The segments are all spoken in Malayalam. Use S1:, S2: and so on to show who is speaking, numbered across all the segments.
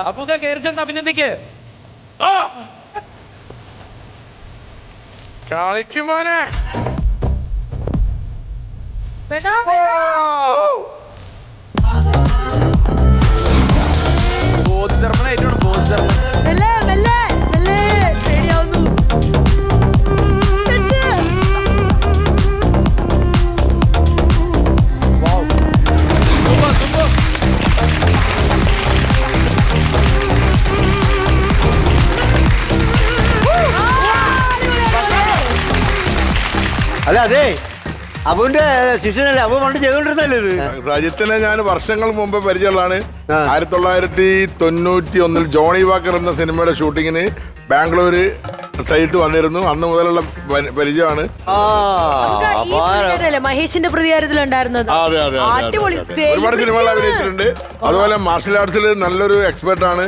S1: അപ്പൂക്ക കയറി ചെന്ന് അഭിനന്ദിക്ക്.
S2: കളിക്കുമോനെ
S1: ബോധധർമ്മനായിട്ടാണ് ബോധധർമ്മം.
S3: അല്ല അതെ അബുവിന്റെ ശിഷ്യനല്ലേ, അബു പണ്ട് ചെയ്തോണ്ടിരുന്നല്ലേ ഇത്?
S2: സജിത്തിനെ ഞാൻ വർഷങ്ങൾ മുമ്പ് പരിചയമുള്ളതാണ്. 1991 ജോണി വാക്കർ എന്ന സിനിമയുടെ ഷൂട്ടിങ്ങിന് ബാംഗ്ലൂര് സൈറ്റ് വന്നിരുന്നു. അന്ന് മുതലുള്ള പരിചയമാണ്.
S4: മഹേഷിന്റെ പ്രതികാരത്തിലുണ്ടായിരുന്നത്.
S2: അതെ അതെ ഒരുപാട് സിനിമകൾ അഭിനയിച്ചിട്ടുണ്ട്. അതുപോലെ മാർഷൽ ആർട്സിൽ നല്ലൊരു എക്സ്പെർട്ട് ആണ്.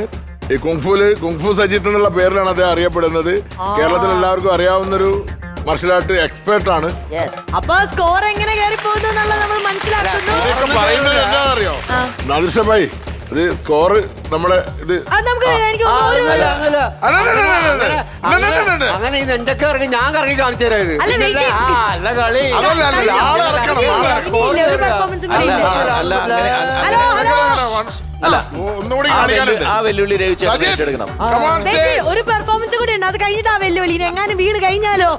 S2: ഈ കുങ്ഫു സജിത്ത് എന്നുള്ള പേരിലാണ് അദ്ദേഹം അറിയപ്പെടുന്നത്. കേരളത്തിൽ എല്ലാവർക്കും അറിയാവുന്നൊരു മാർഷൽ ആർട്ട് എക്സ്പെർട്ട് ആണ്.
S4: അപ്പൊ സ്കോർ എങ്ങനെ കയറി പോകുന്നു നമ്മൾ മനസ്സിലാക്കുന്നു.
S2: അറിയോ നാദിർഷ ഭായ്, ഇത് സ്കോറ് നമ്മുടെ ഇത്
S3: അങ്ങനെ ഇത് എന്തൊക്കെ ഇറങ്ങി ഞാൻ കറങ്ങി കാണിച്ചു തരാം. ഇത് അല്ല കളി
S1: ആ വെല്ലുവിളി ഏറ്റെടുക്കണം.
S4: ഒരു പെർഫോമൻസ് കൂടി ഉണ്ട്, അത് കഴിഞ്ഞിട്ട് ആ വെല്ലുവിളി എങ്ങാനും വീട് കഴിഞ്ഞാലോ.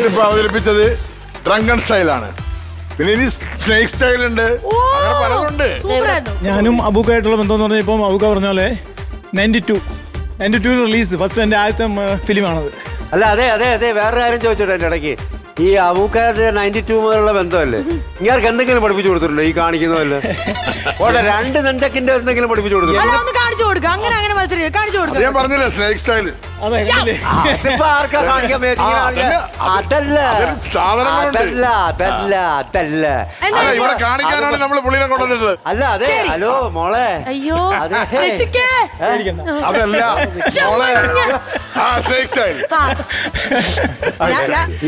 S2: ഇപ്പൊ അവതരിപ്പിച്ചത് ഡ്രങ്കൺ സ്റ്റൈലാണ്. പിന്നെ ഇനി സ്നേക് സ്റ്റൈൽ ഉണ്ട്, അങ്ങനെ പലതുണ്ട്.
S5: ഞാനും അബൂക്കായിട്ടുള്ള ബന്ധം എന്ന് പറഞ്ഞാൽ ഇപ്പം അബൂക്ക പറഞ്ഞ പോലെ 92 റിലീസ് ഫസ്റ്റ് എൻ്റെ ആദ്യത്തെ ഫിലിമാണത്.
S3: അല്ല അതെ അതെ അതെ വേറെ കാര്യം ചോദിച്ചോട്ടെ എൻ്റെ ഇടയ്ക്ക്. ഈ അബൂക്കാരുടെ 92 മുതലുള്ള ബന്ധമല്ലേ, ഇങ്ങാർക്ക് എന്തെങ്കിലും പഠിപ്പിച്ചു കൊടുത്തിട്ടുണ്ടോ ഈ കാണിക്കുന്നതല്ലേ? ഓട്ടെ 2 നെഞ്ചക്കിന്റെ എന്തെങ്കിലും പഠിപ്പിച്ചു കൊടുത്തിട്ടുണ്ടോ?
S2: ഞാൻ പറഞ്ഞില്ലേ സ്നേക് സ്റ്റൈൽ.
S3: ആർക്കാ കാണിക്കാൻ അതല്ല അതല്ല അതല്ല അതല്ല
S2: ഇവിടെ കാണിക്കാനാണ് നമ്മൾ പുള്ളിനെ കൊണ്ടുവന്നിട്ടത്.
S3: അല്ല അതെ ഹലോ മോളെ
S4: അയ്യോ
S2: അതല്ല മോളെ സ്നേക് സ്റ്റൈൽ.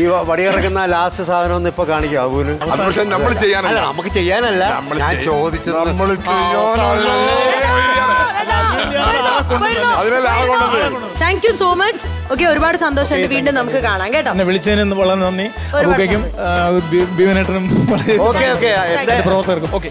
S3: ഈ വടി ഇറക്കുന്ന ലാസ്റ്റ് സാധനം ഒന്ന് ഇപ്പൊ കാണിക്കാം അബൂന്.
S2: പക്ഷെ നമ്മൾ ചെയ്യാനല്ല,
S3: നമുക്ക് ചെയ്യാനല്ല ഞാൻ ചോദിച്ചത്.
S2: നമ്മൾ
S4: thank you so much. Okay, ഒരുപാട് സന്തോഷമുണ്ട്. വീണ്ടും നമുക്ക് കാണാം കേട്ടോ.
S5: എന്നെ വിളിച്ചതിന് വളരെ നന്ദി. അബൂക്കയ്ക്കും ബീവനേട്ടനും
S3: ഓക്കെ ഓക്കെ
S5: പ്രവർത്തകർക്കും ഓക്കെ.